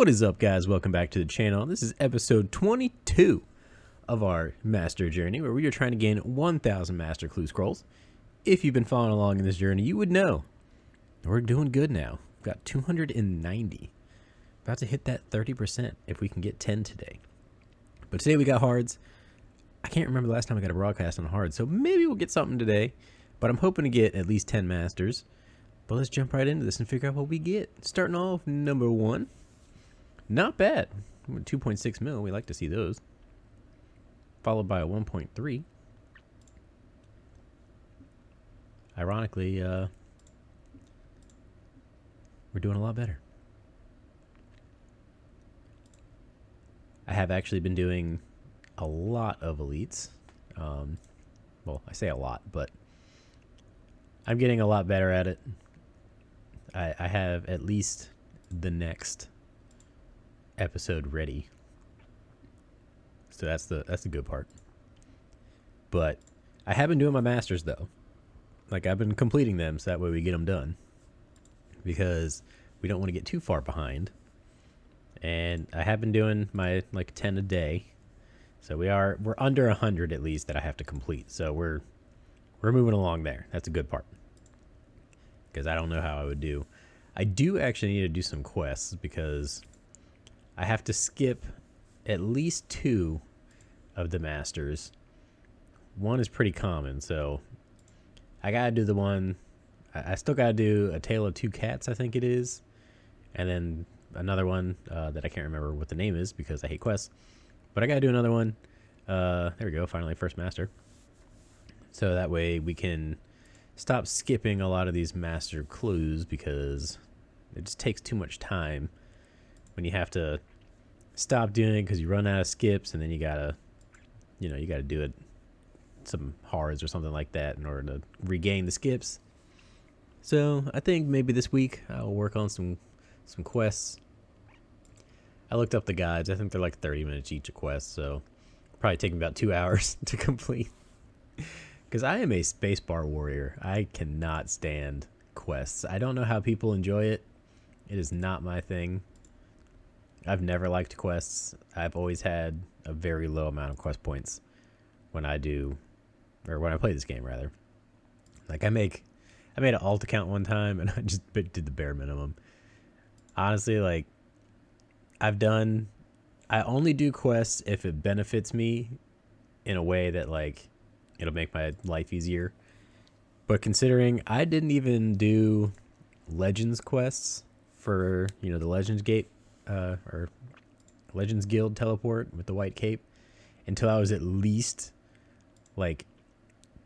What is up, guys? Welcome back to the channel. This is episode 22 of our master journey, where we are trying to gain 1,000 master clue scrolls. If you've been following along in this journey, you would know we're doing good now. We've got 290. About to hit that 30% if we can get 10 today. But today we got hards. I can't remember the last time I got a broadcast on hard, so maybe we'll get something today. But I'm hoping to get at least 10 masters. But let's jump right into this and figure out what we get. Starting off, number 1. Not bad. 2.6 mil. We like to see those. Followed by a 1.3. Ironically, we're doing a lot better. I have actually been doing a lot of elites. Well, I say a lot, but I'm getting a lot better at it. I have at least the next episode ready, so that's the good part. But I have been doing my masters though. Like, I've been completing them so that way we get them done, because we don't want to get too far behind. And I have been doing my like 10 a day, so we're under 100 at least that I have to complete. So we're moving along there. That's a good part, because I don't know how I would do. I do actually need to do some quests, because I have to skip at least 2 of the masters. One is pretty common, so I gotta do the one. I still gotta do A Tale of Two Cats, I think it is, and then another one that I can't remember what the name is because I hate quests. But I gotta do another one. There we go, finally first master. So that way we can stop skipping a lot of these master clues, because it just takes too much time when you have to stop doing it because you run out of skips, and then you gotta do it some hards or something like that in order to regain the skips. So I think maybe this week I'll work on some quests. I looked up the guides. I think they're like 30 minutes each a quest, so probably take me about 2 hours to complete. Because I am a spacebar warrior. I cannot stand quests. I don't know how people enjoy it. It is not my thing. I've never liked quests. I've always had a very low amount of quest points when I play this game, rather. Like, I made an alt account one time, and I just did the bare minimum. Honestly, like, I only do quests if it benefits me in a way that, like, it'll make my life easier. But considering I didn't even do Legends quests for, the Legends Gate, or Legends Guild teleport with the white cape, until I was at least like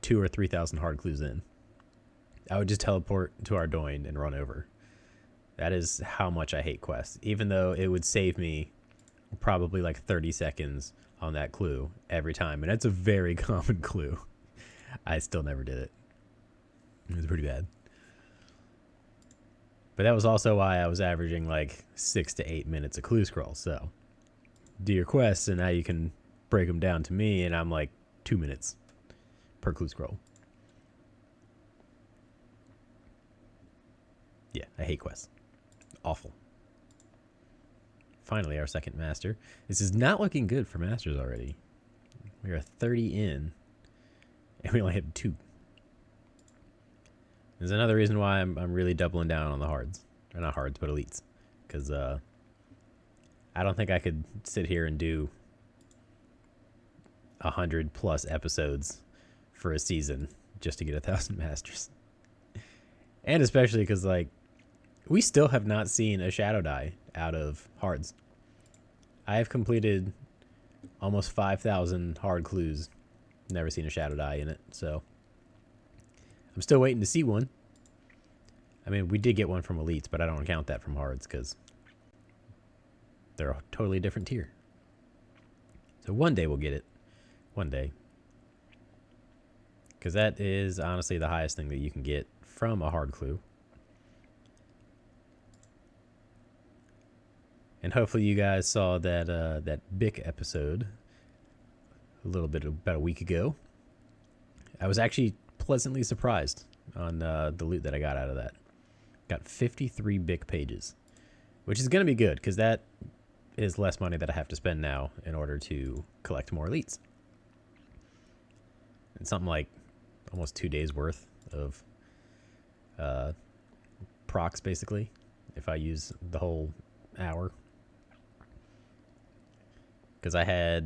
2,000 or 3,000 hard clues in. I would just teleport to Ardoin and run over. That is how much I hate quests, even though it would save me probably like 30 seconds on that clue every time, and that's a very common clue. I still never did it. It was pretty bad. But that was also why I was averaging like 6 to 8 minutes a clue scroll. So do your quests, and now you can break them down to me, and I'm like 2 minutes per clue scroll. Yeah, I hate quests. Awful. Finally, our second master. This is not looking good for masters already. We are 30 in, and we only have 2. There's another reason why I'm really doubling down on the hards. Or not hards, but elites. Because I don't think I could sit here and do 100+ episodes for a season just to get 1,000 masters. And especially because, like, we still have not seen a shadow die out of hards. I have completed almost 5,000 hard clues. Never seen a shadow die in it, so I'm still waiting to see one. I mean, we did get one from elites, but I don't count that from hards because they're a totally different tier. So one day we'll get it. One day. Because that is honestly the highest thing that you can get from a hard clue. And hopefully you guys saw that that Bic episode about a week ago. I was actually pleasantly surprised on the loot that I got out of that. Got 53 Bic pages. which is going to be good because that is less money that I have to spend now in order to collect more elites. And something like almost 2 days worth of procs, basically, if I use the whole hour. Because I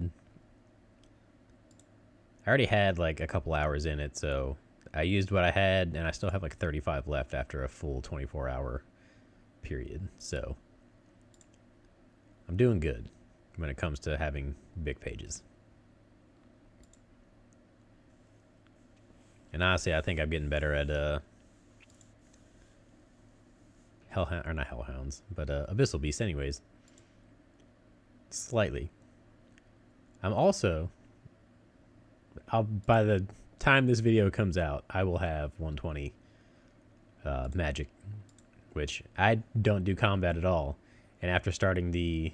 already had like a couple hours in it, so I used what I had, and I still have like 35 left after a full 24-hour period. So I'm doing good when it comes to having big pages. And honestly, I think I'm getting better at Hellhound, or not Hellhounds, but Abyssal Beast anyways. Slightly. I'm also, by the time this video comes out, I will have 120 magic, which I don't do combat at all. And after starting the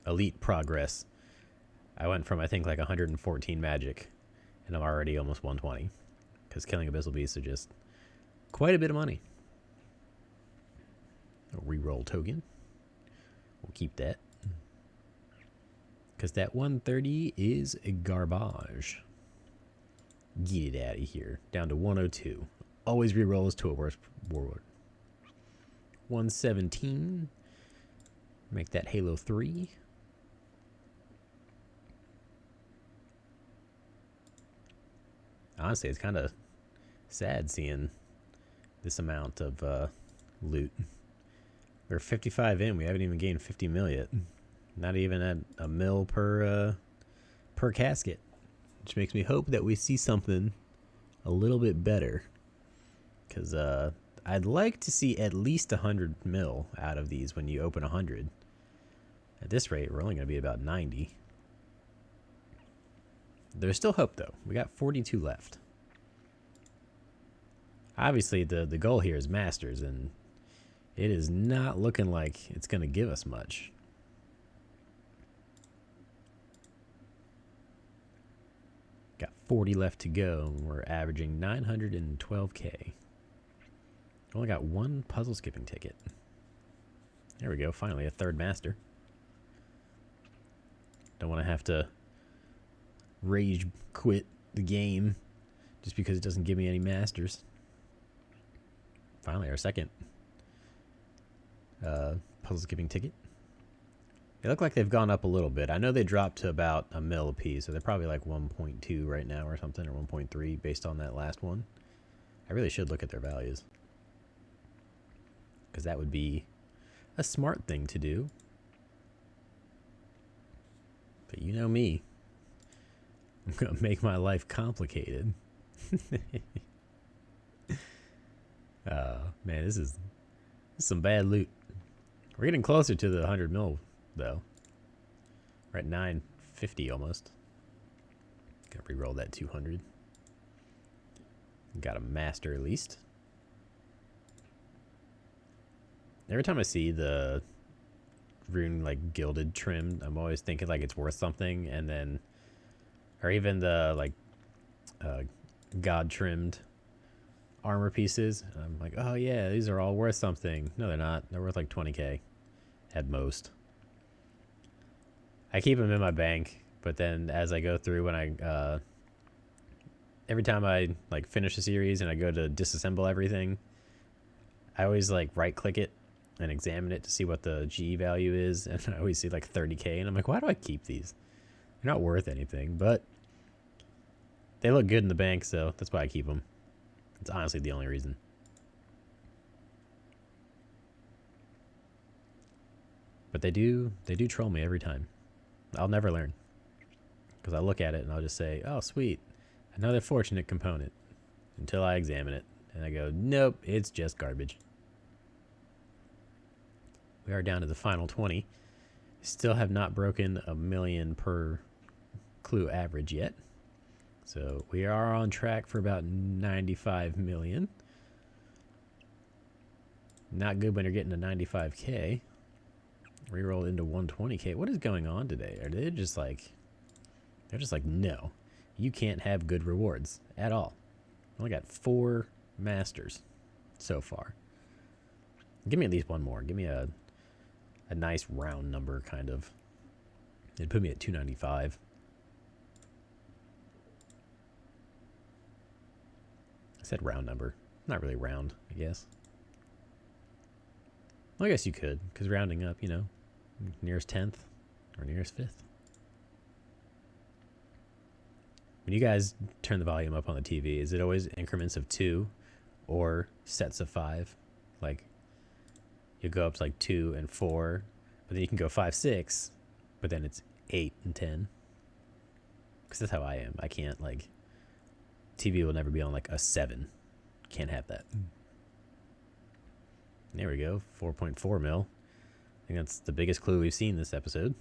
elite progress, I went from, I think, like 114 magic, and I'm already almost 120, because killing Abyssal Beasts are just quite a bit of money. A reroll token. We'll keep that, because that 130 is garbage. Get it out of here. Down to 102. Always rerolls to a worse warlord. 117. Make that Halo 3. Honestly, it's kind of sad seeing this amount of loot. We're 55 in. We haven't even gained 50 mil yet. Not even at a mil per casket. Which makes me hope that we see something a little bit better. Because I'd like to see at least 100 mil out of these when you open 100. At this rate, we're only going to be about 90. There's still hope, though. We got 42 left. Obviously, the goal here is Masters, and it is not looking like it's going to give us much. Got 40 left to go, and we're averaging 912k. Only got one puzzle skipping ticket. There we go, finally a third master. Don't want to have to rage quit the game just because it doesn't give me any masters. Finally, our second puzzle skipping ticket. They look like they've gone up a little bit. I know they dropped to about a mil a piece, so they're probably like 1.2 right now or something, or 1.3 based on that last one. I really should look at their values, because that would be a smart thing to do. But you know me. I'm going to make my life complicated. Man, this is some bad loot. We're getting closer to the 100 mil, though. We're at 950 almost. Gonna re-roll that 200. Got a master at least. Every time I see the rune like gilded trim, I'm always thinking like it's worth something, and then, or even the like god trimmed armor pieces. I'm like, oh yeah, these are all worth something. No, they're not. They're worth like 20k at most. I keep them in my bank, but then as I go through, when I every time I like finish a series and I go to disassemble everything, I always like right click it and examine it to see what the GE value is, and I always see like 30k, and I'm like, why do I keep these? They're not worth anything, but they look good in the bank, so that's why I keep them. It's honestly the only reason. But they do troll me every time. I'll never learn, because I look at it and I'll just say, oh sweet, another fortunate component, until I examine it and I go, nope, it's just garbage. We are down to the final 20. Still have not broken a million per clue average yet. So we are on track for about 95 million. Not good when you're getting to 95k. Reroll into 120k. What is going on today? Are they just like, they're just like, no, you can't have good rewards at all. I only got 4 masters so far. Give me at least one more. Give me a nice round number, kind of. It'd put me at 295. I said round number. Not really round, I guess. Well, I guess you could, because rounding up, you know, nearest 10th or nearest 5th. When you guys turn the volume up on the TV, is it always increments of 2 or sets of 5? Like, you go up to like 2 and 4, but then you can go 5, 6, but then it's 8 and 10. Because that's how I am. I can't, like, TV will never be on like a 7. Can't have that. There we go. 4.4 mil. I think that's the biggest clue we've seen this episode.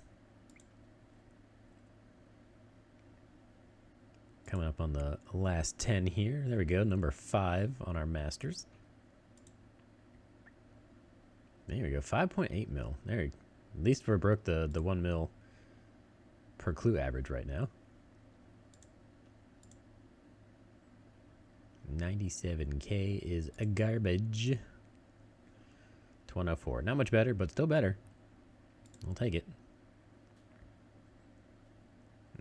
Coming up on the last 10 here. There we go. Number 5 on our masters. There we go. 5.8 mil. There. At least we broke the 1 mil per clue average right now. 97K is a garbage. To 104. Not much better, but still better. I'll take it.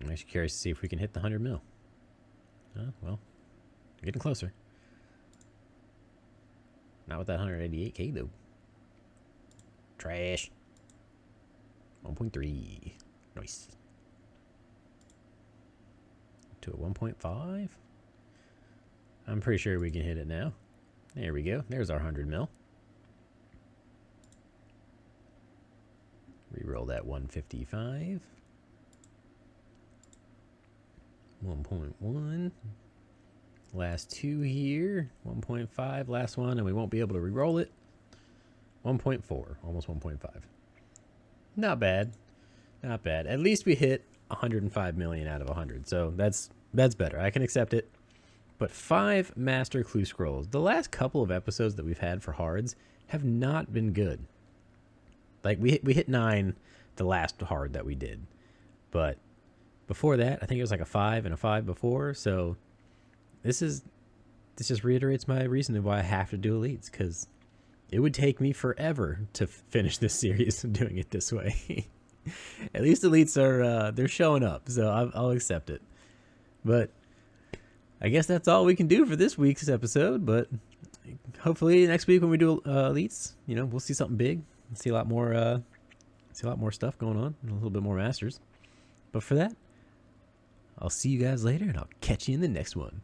I'm actually curious to see if we can hit the 100 mil. Well, we're getting closer. Not with that 188K though. Trash. 1.3. Nice. To a 1.5. I'm pretty sure we can hit it now. There we go. There's our 100 mil. Reroll that 155. 1.1. Last 2 here. 1.5. Last one, and we won't be able to re-roll it. 1.4. Almost 1.5. Not bad. Not bad. At least we hit 105 million out of 100. So that's better. I can accept it. But 5 master clue scrolls. The last couple of episodes that we've had for hards have not been good. Like we hit 9 the last hard that we did. But before that, I think it was like a 5 and a 5 before. So this just reiterates my reason why I have to do elites, because it would take me forever to finish this series doing it this way. At least elites are they're showing up, so I'll accept it. But I guess that's all we can do for this week's episode. But hopefully next week when we do elites, you know, we'll see something big, see a lot more stuff going on, and a little bit more masters. But for that, I'll see you guys later, and I'll catch you in the next one.